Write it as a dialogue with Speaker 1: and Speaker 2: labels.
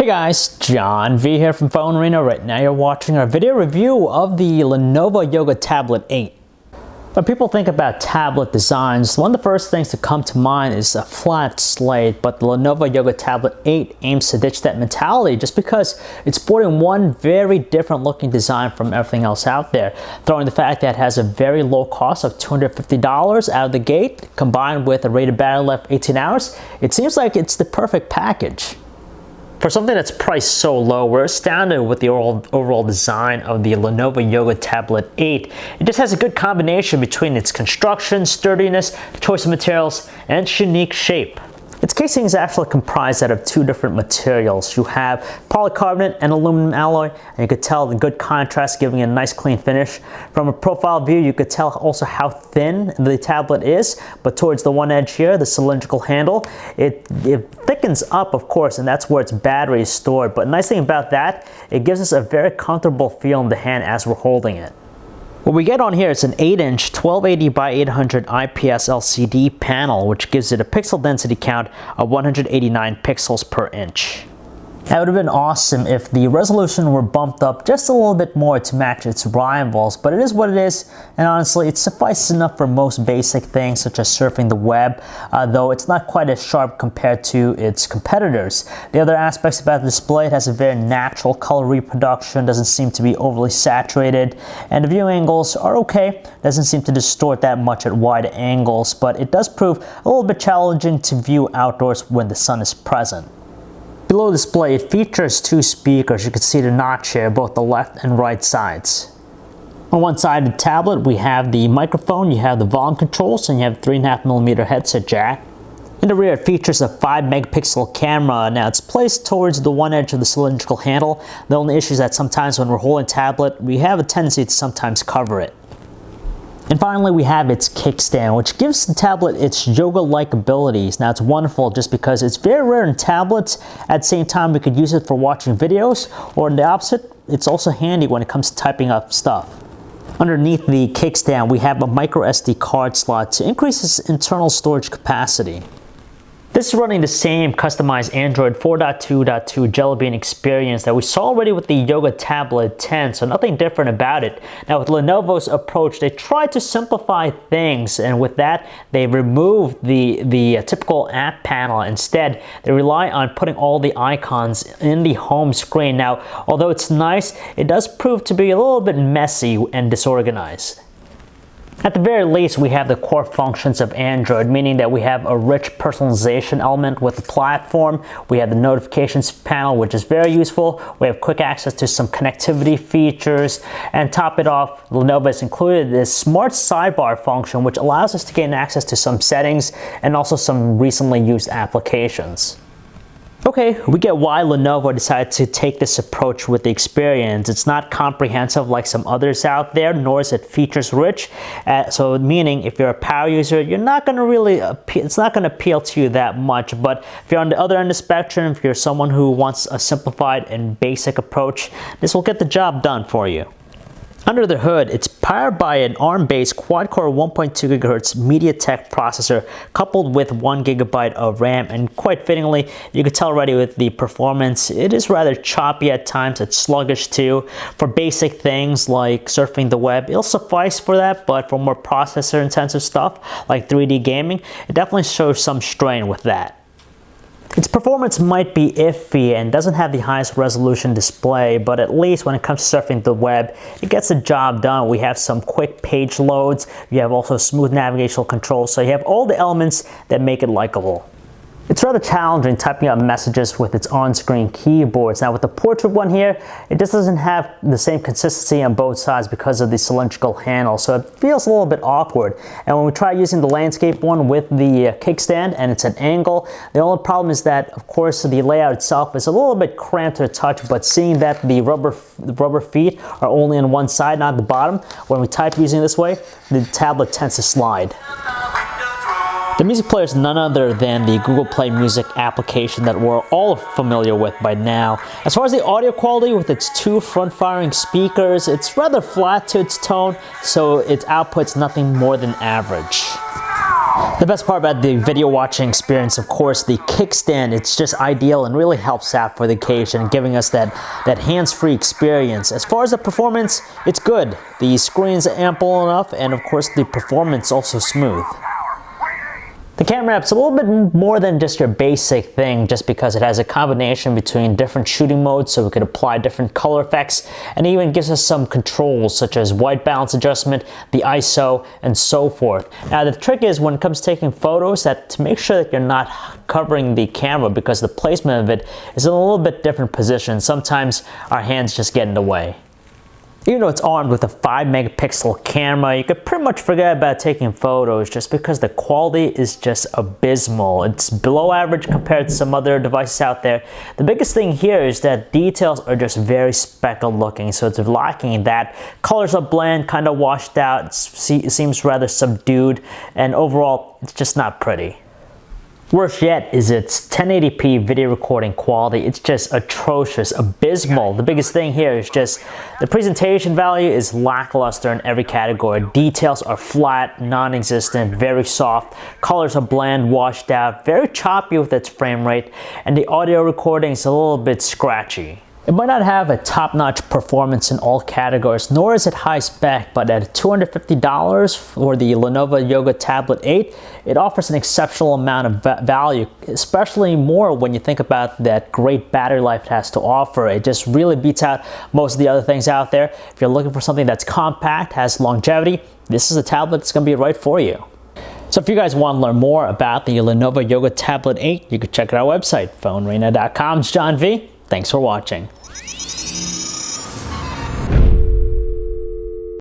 Speaker 1: Hey guys, John V here from Phone Arena. Right now you're watching our video review of the Lenovo Yoga Tablet 8. When people think about tablet designs, one of the first things to come to mind is a flat slate, but the Lenovo Yoga Tablet 8 aims to ditch that mentality just because it's sporting one very different looking design from everything else out there. Throwing the fact that it has a very low cost of $250 out of the gate, combined with a rated battery life of 18 hours, it seems like it's the perfect package. For something that's priced so low, we're astounded with the overall design of the Lenovo Yoga Tablet 8. It just has a good combination between its construction, sturdiness, choice of materials, and its unique shape. Its casing is actually comprised out of two different materials. You have polycarbonate and aluminum alloy, and you could tell the good contrast, giving it a nice clean finish. From a profile view, you could tell also how thin the tablet is, but towards the one edge here, the cylindrical handle, it thickens up, of course, and that's where its battery is stored. But the nice thing about that, it gives us a very comfortable feel in the hand as we're holding it. What we get on here is an 8-inch 1280 by 800 IPS LCD panel, which gives it a pixel density count of 189 pixels per inch. That would have been awesome if the resolution were bumped up just a little bit more to match its rivals, but it is what it is, and honestly, it suffices enough for most basic things such as surfing the web, though it's not quite as sharp compared to its competitors. The other aspects about the display, it has a very natural color reproduction, doesn't seem to be overly saturated, and the view angles are okay, doesn't seem to distort that much at wide angles, but it does prove a little bit challenging to view outdoors when the sun is present. Below the display, it features two speakers. You can see the notch here, both the left and right sides. On one side of the tablet, we have the microphone, you have the volume controls, and you have a 3.5mm headset jack. In the rear, it features a 5-megapixel camera. Now, it's placed towards the one edge of the cylindrical handle. The only issue is that sometimes when we're holding a tablet, we have a tendency to sometimes cover it. And finally, we have its kickstand, which gives the tablet its yoga-like abilities. Now, it's wonderful just because it's very rare in tablets. At the same time, we could use it for watching videos, or the opposite, it's also handy when it comes to typing up stuff. Underneath the kickstand, we have a micro SD card slot to increase its internal storage capacity. This is running the same customized Android 4.2.2 Jelly Bean experience that we saw already with the Yoga Tablet 10, so nothing different about it. Now with Lenovo's approach, they tried to simplify things, and with that, they removed the typical app panel. Instead, they rely on putting all the icons in the home screen. Now, although it's nice, it does prove to be a little bit messy and disorganized. At the very least, we have the core functions of Android, meaning that we have a rich personalization element with the platform. We have the notifications panel, which is very useful. We have quick access to some connectivity features. And top it off, Lenovo has included this smart sidebar function, which allows us to gain access to some settings and also some recently used applications. Okay, we get why Lenovo decided to take this approach with the experience. It's not comprehensive like some others out there, nor is it features rich. So meaning if you're a power user, you're not going to really, it's not going to appeal to you that much. But if you're on the other end of the spectrum, if you're someone who wants a simplified and basic approach, this will get the job done for you. Under the hood, it's powered by an ARM-based quad-core 1.2 GHz MediaTek processor coupled with 1 GB of RAM, and quite fittingly, you can tell already with the performance, it is rather choppy at times, it's sluggish too. For basic things like surfing the web, it'll suffice for that, but for more processor-intensive stuff like 3D gaming, it definitely shows some strain with that. Its performance might be iffy and doesn't have the highest resolution display, but at least when it comes to surfing the web, it gets the job done. We have some quick page loads, you have also smooth navigational controls, so you have all the elements that make it likable. It's rather challenging typing up messages with its on-screen keyboards. Now with the portrait one here, it just doesn't have the same consistency on both sides because of the cylindrical handle, so it feels a little bit awkward. And when we try using the landscape one with the kickstand and it's an angle, the only problem is that, of course, the layout itself is a little bit cramped to the touch, but seeing that the rubber feet are only on one side, not the bottom, when we type using this way, the tablet tends to slide. The music player is none other than the Google Play Music application that we're all familiar with by now. As far as the audio quality, with its two front-firing speakers, it's rather flat to its tone, so its output's nothing more than average. The best part about the video watching experience, of course, the kickstand, it's just ideal and really helps out for the occasion, giving us that hands-free experience. As far as the performance, it's good. The screen's ample enough, and of course the performance also smooth. The camera app's a little bit more than just your basic thing, just because it has a combination between different shooting modes, so we could apply different color effects, and it even gives us some controls such as white balance adjustment, the ISO, and so forth. Now the trick is when it comes to taking photos, that to make sure that you're not covering the camera, because the placement of it is in a little bit different position. Sometimes our hands just get in the way. Even though it's armed with a 5-megapixel camera, you could pretty much forget about taking photos just because the quality is just abysmal. It's below average compared to some other devices out there. The biggest thing here is that details are just very speckled looking, so it's lacking in that. Colors are bland, kind of washed out, it seems rather subdued, and overall, it's just not pretty. Worse yet is its 1080p video recording quality. It's just atrocious, abysmal. The biggest thing here is just the presentation value is lackluster in every category. Details are flat, non-existent, very soft. Colors are bland, washed out, very choppy with its frame rate, and the audio recording is a little bit scratchy. It might not have a top-notch performance in all categories, nor is it high spec, but at $250 for the Lenovo Yoga Tablet 8, it offers an exceptional amount of value, especially more when you think about that great battery life it has to offer. It just really beats out most of the other things out there. If you're looking for something that's compact, has longevity, this is a tablet that's going to be right for you. So if you guys want to learn more about the Lenovo Yoga Tablet 8, you can check out our website, phonearena.com. It's John V. Thanks for watching.